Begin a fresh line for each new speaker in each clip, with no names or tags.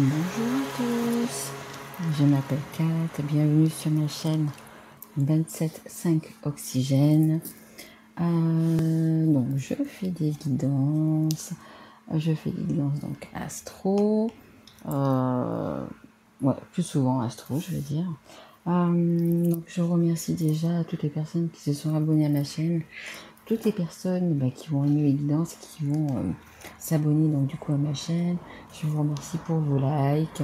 Bonjour à tous, je m'appelle Kat, bienvenue sur ma chaîne 27.5 Oxygène. Donc je fais des guidances, donc astro, ouais, plus souvent astro je veux dire. Donc je remercie déjà toutes les personnes qui se sont abonnées à ma chaîne, toutes les personnes qui vont aimer les guidances, qui vont s'abonner donc du coup à ma chaîne. Je vous remercie pour vos likes.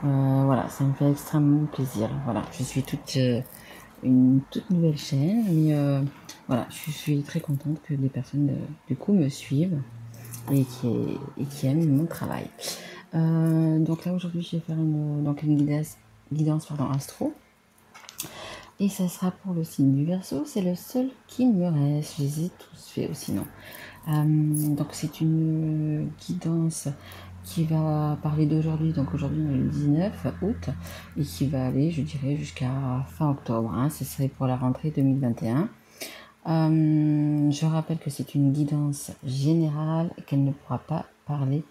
Voilà, ça me fait extrêmement plaisir. Voilà, je suis une toute nouvelle chaîne, mais voilà, je suis très contente que les personnes du coup me suivent et qui aiment mon travail. Donc là aujourd'hui, je vais faire une guidance astro. Et ça sera pour le signe du Verseau, c'est le seul qui me reste. Je les ai tous faits aussi, non. Donc c'est une guidance qui va parler d'aujourd'hui. Donc aujourd'hui on est le 19 août et qui va aller, je dirais, jusqu'à fin octobre. Ce serait pour la rentrée 2021. Je rappelle que c'est une guidance générale et qu'elle ne pourra pas parler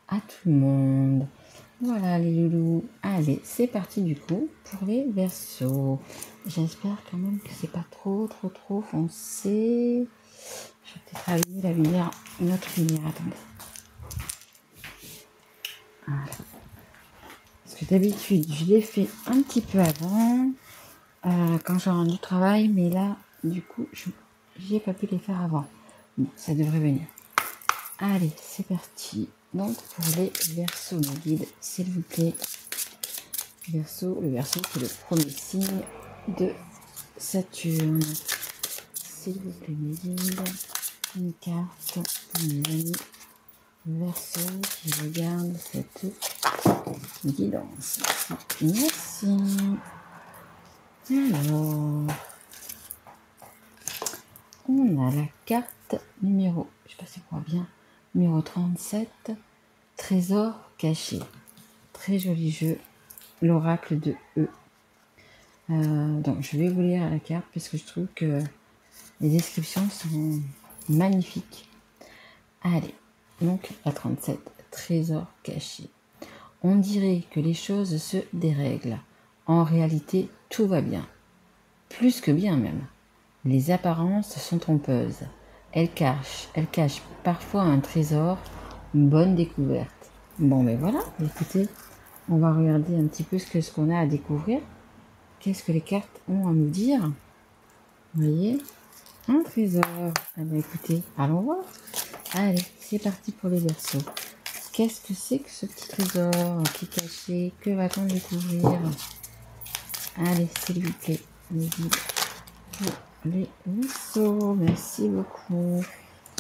à tout le monde. Voilà les loulous, allez c'est parti du coup pour les Verseaux. J'espère quand même que c'est pas trop foncé. Je vais peut-être allumer la lumière, une autre lumière, attendez. Voilà. Parce que d'habitude je l'ai fait un petit peu avant, quand je rentre du travail, mais là du coup j'ai pas pu les faire avant. Bon, ça devrait venir. Allez c'est parti. Donc pour les Verseaux, mes guides, s'il vous plaît. Verseau, le Verseau c'est le premier signe de Saturne. S'il vous plaît mes guides, une carte pour mes amis Verseau qui regardent cette guidance. Merci. Alors, on a la carte numéro, je sais pas si on voit bien, numéro 37, trésor caché. Très joli jeu. L'oracle de E. Donc je vais vous lire la carte parce que je trouve que les descriptions sont magnifiques. Allez, donc la 37, trésor caché. On dirait que les choses se dérèglent. En réalité, tout va bien. Plus que bien même. Les apparences sont trompeuses. Elles cachent parfois un trésor, une bonne découverte. Bon, ben voilà, écoutez, on va regarder un petit peu ce qu'on a à découvrir. Qu'est-ce que les cartes ont à nous dire? Vous voyez? Un trésor. Ah ben écoutez, allons voir. Allez, c'est parti pour les Verseaux. Qu'est-ce que c'est que ce petit trésor qui est caché? Que va-t-on découvrir? Allez, s'il vous plaît, les guides pour les Verseaux. Merci beaucoup.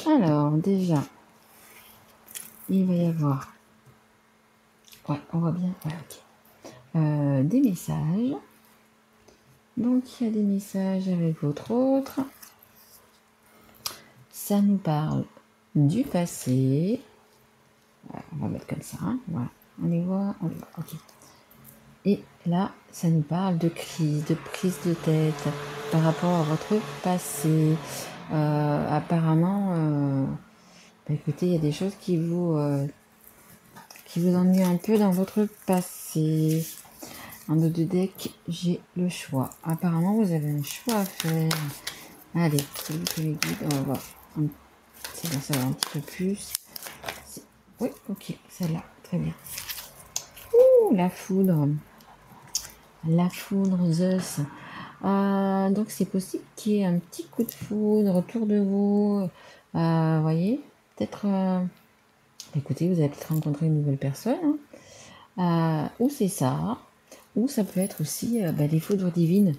Alors, déjà, il va y avoir... Ouais, on voit bien. Ouais, ok. Des messages. Donc, il y a des messages avec votre autre. Ça nous parle du passé. Voilà, on va mettre comme ça. Voilà. On les voit. Ok. Et là, ça nous parle de crise, de prise de tête par rapport à votre passé. Apparemment, écoutez, il y a des choses qui vous ennuient un peu dans votre passé. En dos de deck, j'ai le choix. Apparemment, vous avez un choix à faire. Allez, c'est vous que les guides, on va voir. C'est bien, ça va un petit peu plus. Oui, ok, celle-là, très bien. Ouh, la foudre. La foudre, Zeus. Donc, c'est possible qu'il y ait un petit coup de foudre autour de vous. Voyez, peut-être... écoutez, vous allez peut-être rencontrer une nouvelle personne. Ou c'est ça. Ou ça peut être aussi des foudres divines.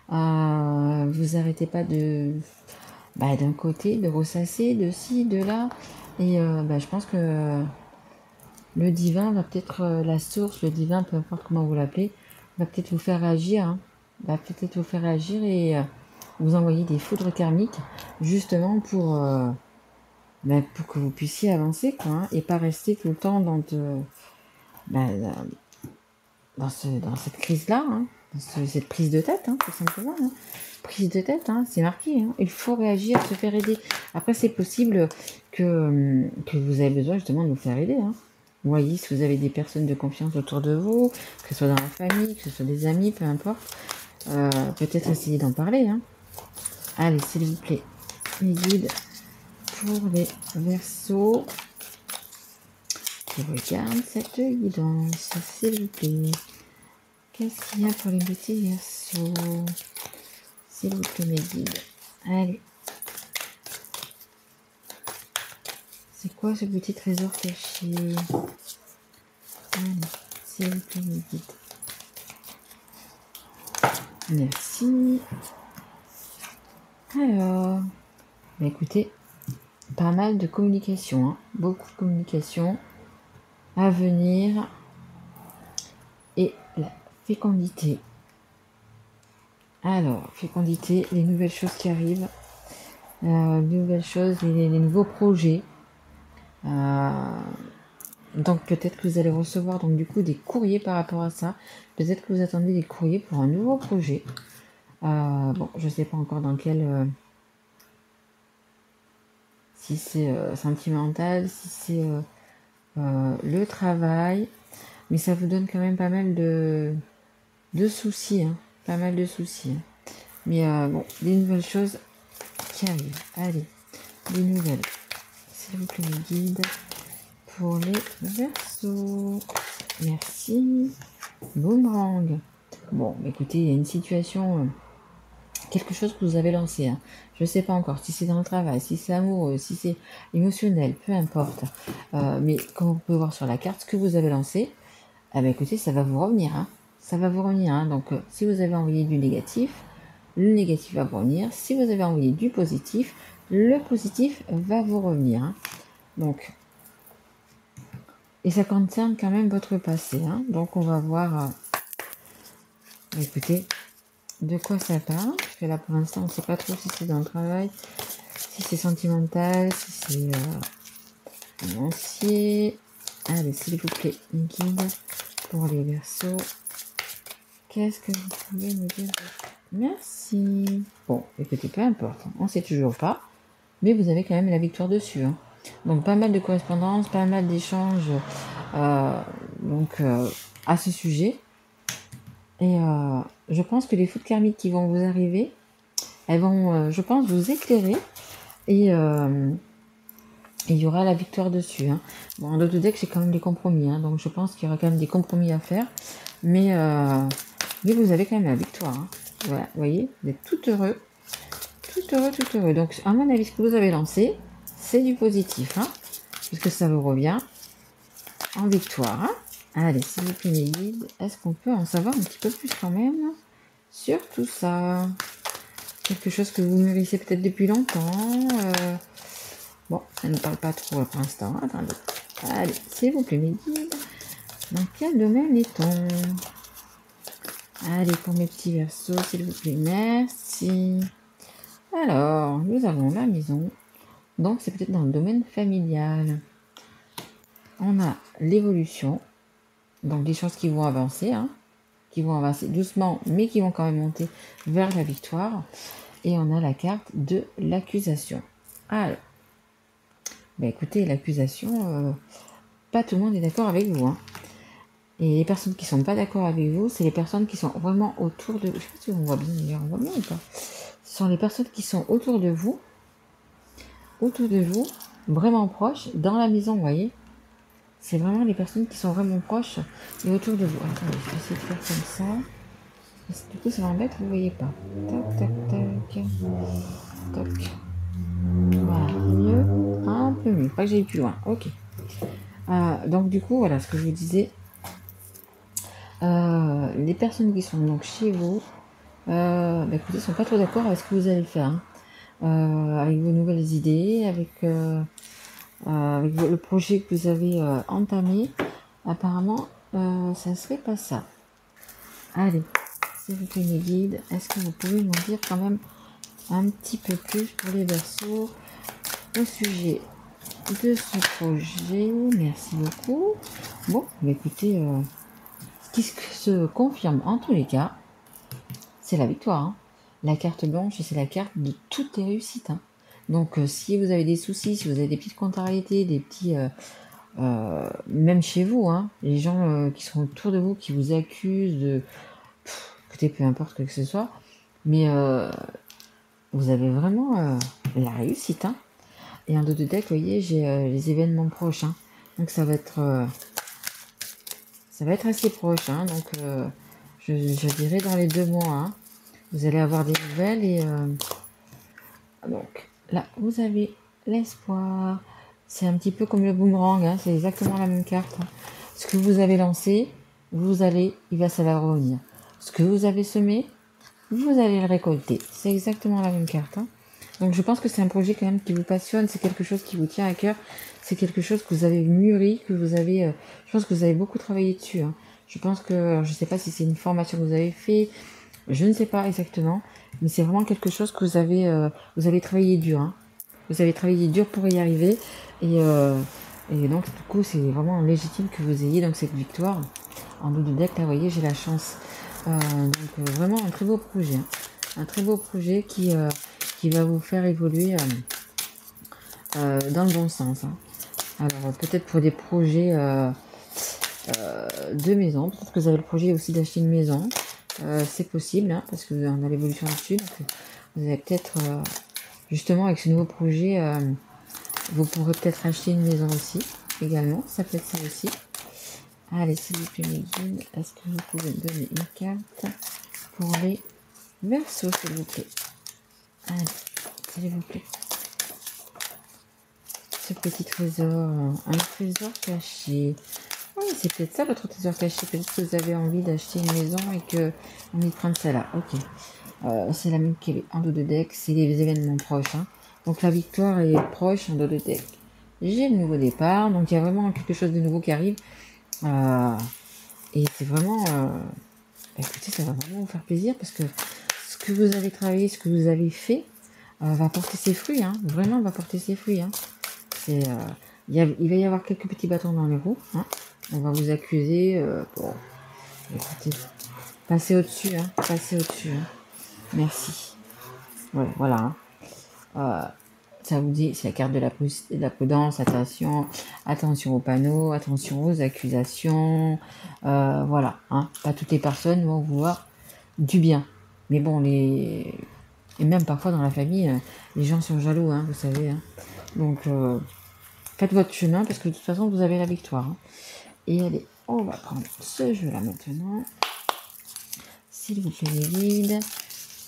Vous arrêtez pas d'un côté, de ressasser, de ci, de là. Et je pense que le divin va peut-être, la source, le divin, peu importe comment vous l'appelez, va peut-être vous faire agir. Va peut-être vous faire agir et vous envoyer des foudres karmiques, justement pour que vous puissiez avancer, quoi, et pas rester tout le temps dans cette crise-là, dans cette prise de tête, tout simplement. Prise de tête, c'est marqué. Il faut réagir, se faire aider. Après, c'est possible que vous avez besoin justement de vous faire aider. Vous voyez, si vous avez des personnes de confiance autour de vous, que ce soit dans la famille, que ce soit des amis, peu importe, peut-être essayer d'en parler. Hein. Allez, s'il vous plaît, mes guides pour les Verseaux. Je regarde cette guidance, s'il vous plaît. Qu'est-ce qu'il y a pour les petits Verseaux? S'il vous plaît, mes guides. Allez. C'est quoi ce petit trésor caché? Allez, s'il vous plaît, mes guides. Merci. Alors, bah écoutez, pas mal de communication, hein. Beaucoup de communication à venir et la fécondité. Alors, fécondité, les nouvelles choses qui arrivent, les nouveaux projets. Donc peut-être que vous allez recevoir donc du coup des courriers par rapport à ça. Peut-être que vous attendez des courriers pour un nouveau projet. Bon, je ne sais pas encore dans quel... si c'est sentimental, si c'est le travail. Mais ça vous donne quand même pas mal de soucis. Hein, pas mal de soucis. Hein. Mais bon, des nouvelles choses qui arrivent. Allez, des nouvelles. S'il vous plaît, mes guides. Pour les Verseaux. Merci. Boomerang. Bon, écoutez, il y a une situation, quelque chose que vous avez lancé. Hein. Je ne sais pas encore si c'est dans le travail, si c'est amoureux, si c'est émotionnel, peu importe. Mais comme vous pouvez voir sur la carte, ce que vous avez lancé, eh bien, écoutez, ça va vous revenir. Hein. Ça va vous revenir. Hein. Donc, si vous avez envoyé du négatif, le négatif va vous revenir. Si vous avez envoyé du positif, le positif va vous revenir. Hein. Donc, et ça concerne quand même votre passé. Hein. Donc, on va voir, écoutez, de quoi ça parle. Parce que là, pour l'instant, on ne sait pas trop si c'est dans le travail, si c'est sentimental, si c'est financier. Allez, s'il vous plaît, une guide pour les Verseaux. Qu'est-ce que vous pouvez me dire? Merci. Bon, écoutez, peu importe. On ne sait toujours pas. Mais vous avez quand même la victoire dessus. Hein. Donc, pas mal de correspondances, pas mal d'échanges à ce sujet. Et je pense que les foudres karmiques qui vont vous arriver, elles vont, je pense, vous éclairer. Et il y aura la victoire dessus. Hein. Bon, en d'autres decks, j'ai quand même des compromis. Hein, donc, je pense qu'il y aura quand même des compromis à faire. Mais vous avez quand même la victoire. Hein. Voilà, vous voyez, vous êtes tout heureux. Tout heureux, tout heureux. Donc, à mon avis, ce que vous avez lancé, c'est du positif. Hein, puisque ça vous revient en victoire. Hein. Allez, s'il vous plaît, mes guides, est-ce qu'on peut en savoir un petit peu plus quand même sur tout ça? Quelque chose que vous mûrissez peut-être depuis longtemps. Bon, ça ne parle pas trop pour l'instant. Attendez. Allez, s'il vous plaît, mes guides, dans quel domaine est-on? Allez, pour mes petits Verseaux, s'il vous plaît, merci. Alors, nous avons la maison. Donc, c'est peut-être dans le domaine familial. On a l'évolution. Donc, des choses qui vont avancer, hein, qui vont avancer doucement, mais qui vont quand même monter vers la victoire. Et on a la carte de l'accusation. Alors, ben écoutez, l'accusation, pas tout le monde est d'accord avec vous. Hein. Et les personnes qui ne sont pas d'accord avec vous, c'est les personnes qui sont vraiment autour de vous. Je ne sais pas si on voit bien d'ailleurs, on voit bien ou pas. Ce sont les personnes qui sont autour de vous, vraiment proches, dans la maison, vous voyez. C'est vraiment les personnes qui sont vraiment proches et autour de vous. Attendez, je vais essayer de faire comme ça. Parce que du coup, ça m'embête, vous ne voyez pas. Tac, tac, tac. Tac. Voilà, mieux. Un peu mieux. Pas que j'aille plus loin. Ok. Donc, du coup, voilà ce que je vous disais. Les personnes qui sont donc chez vous, écoutez, ne sont pas trop d'accord avec ce que vous allez faire. Hein. Avec vos nouvelles idées, avec le projet que vous avez entamé, apparemment, ça ne serait pas ça. Allez, s'il vous plaît, mes guides, est-ce que vous pouvez m'en dire quand même un petit peu plus pour les Verseaux au sujet de ce projet? Merci beaucoup. Bon, écoutez, ce qui se confirme en tous les cas, c'est la victoire. Hein. La carte blanche, c'est la carte de toutes les réussites. Hein. Donc, si vous avez des soucis, si vous avez des petites contrariétés, des petits même chez vous, hein, les gens qui sont autour de vous, qui vous accusent de... écoutez, peu importe que ce soit, mais vous avez vraiment la réussite, hein. Et en dos de deck, vous voyez, j'ai les événements proches, hein. Donc ça va être assez proche, hein. Donc je dirais dans les 2 mois, hein, vous allez avoir des nouvelles et donc là vous avez l'espoir. C'est un petit peu comme le boomerang, hein, c'est exactement la même carte, hein. Ce que vous avez lancé, il va savoir revenir. Ce que vous avez semé, vous allez le récolter. C'est exactement la même carte, hein. Donc je pense que c'est un projet quand même qui vous passionne, c'est quelque chose qui vous tient à cœur, c'est quelque chose que vous avez mûri, que vous avez, je pense que vous avez beaucoup travaillé dessus, hein. Je pense que, alors, je sais pas si c'est une formation que vous avez fait, je ne sais pas exactement, mais c'est vraiment quelque chose que vous avez travaillé dur, hein. Vous avez travaillé dur pour y arriver, et donc du coup c'est vraiment légitime que vous ayez donc cette victoire. En dos de deck, là, vous voyez, j'ai la chance. Donc vraiment un très beau projet, hein. Un très beau projet qui va vous faire évoluer dans le bon sens, hein. Alors peut-être pour des projets de maison, peut-être que vous avez le projet aussi d'acheter une maison, c'est possible, hein, parce que on a l'évolution dessus, donc vous avez peut-être justement avec ce nouveau projet, vous pourrez peut-être acheter une maison aussi, également, ça peut être ça aussi. Allez, s'il vous plaît, mes guides, est-ce que vous pouvez me donner une carte pour les Verseaux, s'il vous plaît. Allez, s'il vous plaît. Ce petit trésor, un trésor caché. Oui, c'est peut-être ça votre trésor caché. Peut-être que vous avez envie d'acheter une maison et que envie de prendre celle-là. Ok. C'est la même qui est en dos de deck. C'est les événements proches, hein. Donc la victoire est proche en dos de deck. J'ai le nouveau départ. Donc il y a vraiment quelque chose de nouveau qui arrive. Et c'est vraiment... écoutez, ça va vraiment vous faire plaisir parce que ce que vous avez travaillé, ce que vous avez fait, va porter ses fruits, hein. Vraiment va porter ses fruits, hein. Il va y avoir quelques petits bâtons dans les roues, hein. On va vous accuser. Bon, écoutez, passez au-dessus, hein. Passez au-dessus, hein. Merci. Ouais, voilà, hein. Ça vous dit, c'est la carte de la prudence, attention aux panneaux, attention aux accusations. Voilà, hein. Pas toutes les personnes vont vouloir du bien. Mais bon, et même parfois dans la famille, les gens sont jaloux, hein, vous savez, hein. Donc, faites votre chemin parce que de toute façon, vous avez la victoire, hein. Et allez, on va prendre ce jeu-là maintenant. S'il vous plaît, les guides.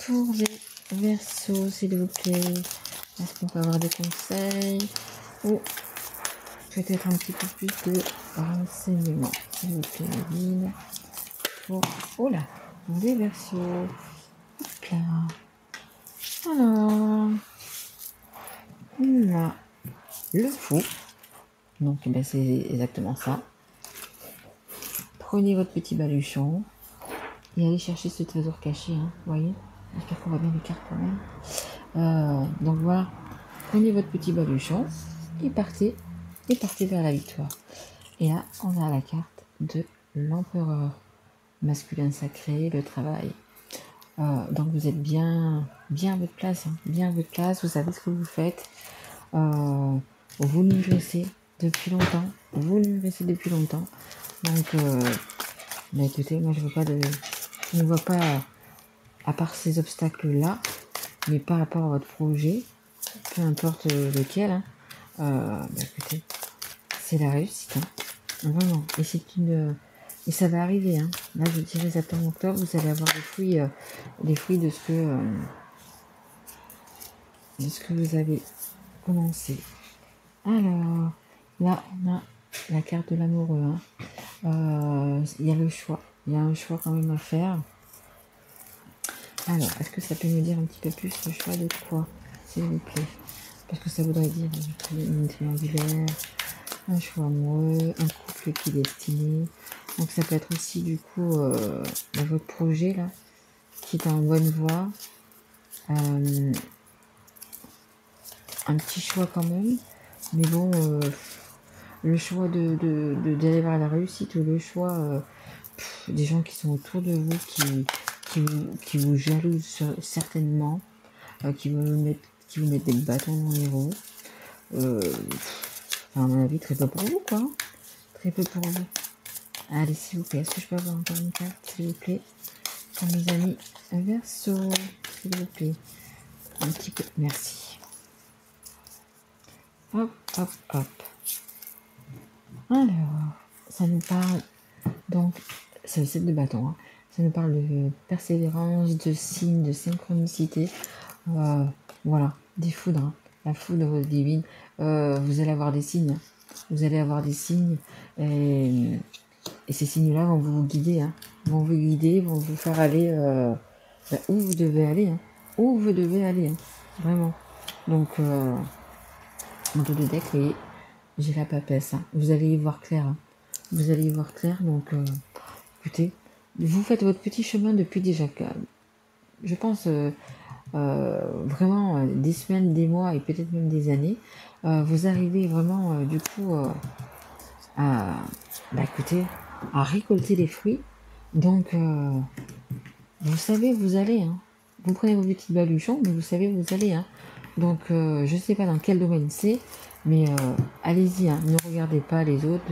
Pour les Verseaux, s'il vous plaît. Est-ce qu'on peut avoir des conseils ou peut-être un petit peu plus de renseignements, s'il vous plaît, les guides. Oh là, pour les Verseaux. Hop là. Alors, on a le fou. Donc, ben, c'est exactement ça. Prenez votre petit baluchon et allez chercher ce trésor caché, hein, vous voyez. J'espère qu'on voit bien les cartes quand même. Donc voilà, prenez votre petit baluchon et partez vers la victoire. Et là, on a la carte de l'empereur masculin sacré, le travail. Donc vous êtes bien à votre place, hein, bien à votre place, vous savez ce que vous faites. Vous mûrissez depuis longtemps. Donc, mais écoutez, moi je ne vois pas, à part ces obstacles-là, mais par rapport à votre projet, peu importe lequel, hein, écoutez, c'est la réussite, hein, vraiment. Et ça va arriver, hein. Là, je dirais septembre, octobre, vous allez avoir des fruits de ce que vous avez commencé. Alors, là, on a la carte de l'amoureux, hein. Il y a le choix. Il y a un choix quand même à faire. Alors, est-ce que ça peut me dire un petit peu plus le choix de quoi, s'il vous plaît? Parce que ça voudrait dire une triangulaire, un choix amoureux, un couple qui est destiné. Donc ça peut être aussi du coup votre projet là, qui est en bonne voie. Un petit choix quand même. Mais bon, le choix d'aller vers la réussite ou le choix des gens qui sont autour de vous, qui vous jalousent certainement, qui vous mettent des bâtons dans les roues. Enfin, à mon avis, très peu pour vous, quoi. Très peu pour vous. Allez, s'il vous plaît, est-ce que je peux avoir encore une carte, s'il vous plaît, pour mes amis Verseau, s'il vous plaît. Un petit peu, merci. Hop, hop, hop. Alors, ça nous parle, donc, c'est le 7 de bâton, hein. Ça nous parle de persévérance, de signes, de synchronicité. Voilà, des foudres, hein. La foudre divine. Vous allez avoir des signes. Hein. Vous allez avoir des signes. Et ces signes-là vont vous guider. Hein. Vont vous guider, vont vous faire aller où vous devez aller. Hein. Où vous devez aller. Hein. Vraiment. Donc, en dos de deck, vous voyez, j'ai la papesse. Hein. Vous allez y voir clair. Hein. Vous allez y voir clair. Donc, écoutez, vous faites votre petit chemin depuis déjà, je pense, vraiment des semaines, des mois et peut-être même des années. Vous arrivez vraiment, du coup, à, écoutez, à récolter les fruits. Donc, vous savez où vous allez. Hein. Vous prenez vos petits baluchons, mais vous savez où vous allez. Hein. Donc, je ne sais pas dans quel domaine c'est, mais allez-y. Hein. Ne regardez pas les autres,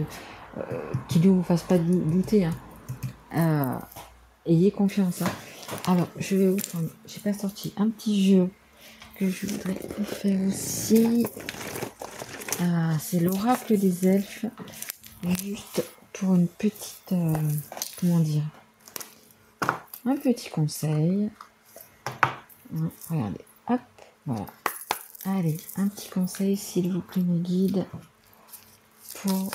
qu'ils ne vous fassent pas douter. Hein. Ayez confiance. Hein. Alors, je vais vous prendre. J'ai pas sorti un petit jeu que je voudrais vous faire aussi. C'est l'oracle des elfes. Juste pour une petite. Comment dire, un petit conseil. Regardez. Hop. Voilà. Allez, un petit conseil, s'il vous plaît, mes guides. Pour.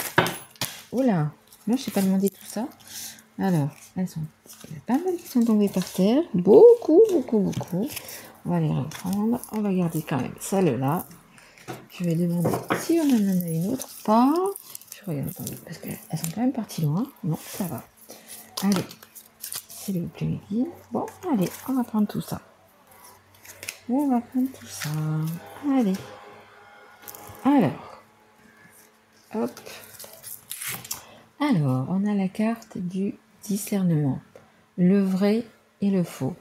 Oula. Moi, je n'ai pas demandé tout ça. Alors, elles sont. Il y a pas mal qui sont tombées par terre. Beaucoup, beaucoup, beaucoup. On va les reprendre. On va garder quand même celle-là. Je vais demander si on en a une autre ou pas. Je regarde parce qu'elles sont quand même parties loin. Non, ça va. Allez, s'il vous plaît, mes guides. Bon, allez, on va prendre tout ça. On va prendre tout ça. Allez. Alors. Hop. Alors, on a la carte du discernement. Le vrai et le faux.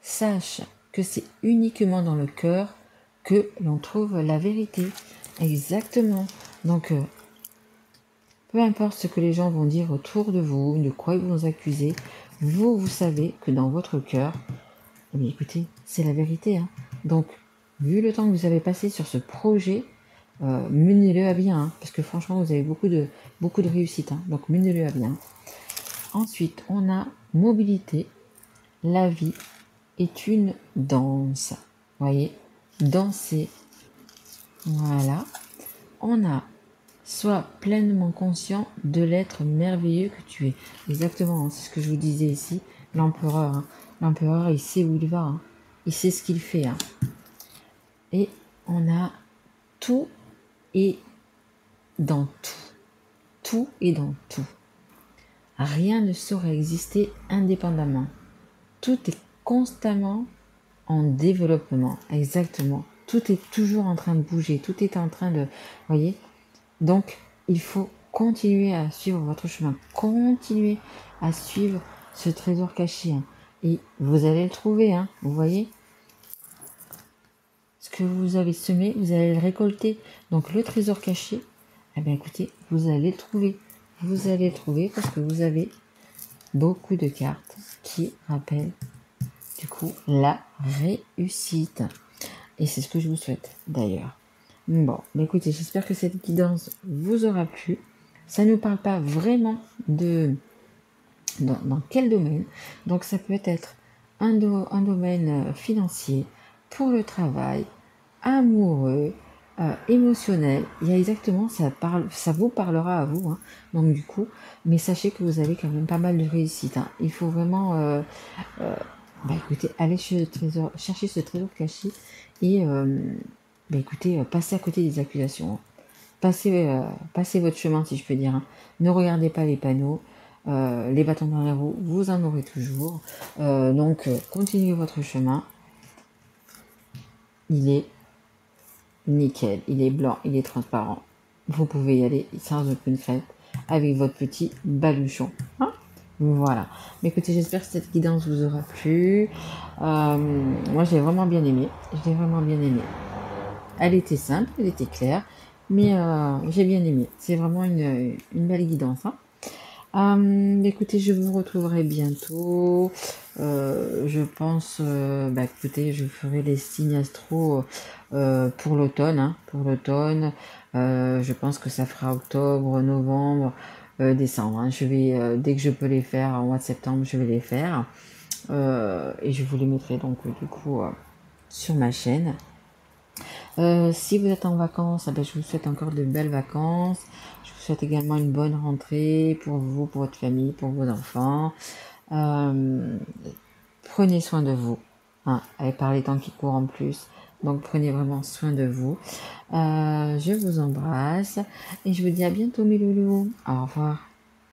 Sache que c'est uniquement dans le cœur que l'on trouve la vérité. Exactement. Donc, peu importe ce que les gens vont dire autour de vous, de quoi ils vont vous accuser, vous savez que dans votre cœur, eh bien, écoutez, c'est la vérité. Hein. Donc, vu le temps que vous avez passé sur ce projet, menez-le à bien. Hein, parce que franchement, vous avez beaucoup de réussite. Hein, donc, menez-le à bien. Ensuite, on a mobilité. La vie est une danse. Vous voyez, danser. Voilà. On a sois pleinement conscient de l'être merveilleux que tu es. Exactement, hein, c'est ce que je vous disais ici. L'empereur. Hein. L'empereur, il sait où il va. Hein. Il sait ce qu'il fait. Hein. Et on a tout et dans tout. Tout et dans tout. Rien ne saurait exister indépendamment. Tout est constamment en développement. Exactement. Tout est toujours en train de bouger. Tout est en train de... Voyez ? Donc, il faut continuer à suivre votre chemin. Continuer à suivre ce trésor caché. Hein. Et vous allez le trouver. Hein. Vous voyez ? Ce que vous avez semé, vous allez le récolter. Donc, le trésor caché, eh bien, écoutez, vous allez le trouver. Vous allez le trouver parce que vous avez beaucoup de cartes qui rappellent du coup la réussite. Et c'est ce que je vous souhaite d'ailleurs. Bon, écoutez, j'espère que cette guidance vous aura plu. Ça ne nous parle pas vraiment de dans quel domaine. Donc ça peut être un domaine financier, pour le travail, amoureux, émotionnel. Il y a exactement, ça vous parlera à vous. Hein. Donc du coup, mais sachez que vous avez quand même pas mal de réussite. Hein. Il faut vraiment, écoutez, aller chercher ce trésor caché et écoutez, passez à côté des accusations. Hein. Passez votre chemin, si je peux dire. Hein. Ne regardez pas les panneaux. Les bâtons dans les roues, vous en aurez toujours. Donc, continuez votre chemin. Il est nickel, il est blanc, il est transparent. Vous pouvez y aller sans aucune crainte avec votre petit baluchon. Hein, voilà. Mais écoutez, j'espère que cette guidance vous aura plu. Moi, je l'ai vraiment bien aimé. Elle était simple, elle était claire. mais j'ai bien aimé. C'est vraiment une belle guidance, hein. Écoutez, je vous retrouverai bientôt. Je pense, écoutez, je ferai les signes astro pour l'automne, hein, pour l'automne. Je pense que ça fera octobre, novembre, décembre, hein. Je vais, dès que je peux les faire, en mois de septembre, je vais les faire. Et je vous les mettrai donc du coup sur ma chaîne. Si vous êtes en vacances, je vous souhaite encore de belles vacances. Je vous souhaite également une bonne rentrée pour vous, pour votre famille, pour vos enfants. Euh, Prenez soin de vous, hein, avec par les temps qui courent en plus. Donc prenez vraiment soin de vous. Je vous embrasse et je vous dis à bientôt mes loulous. Au revoir.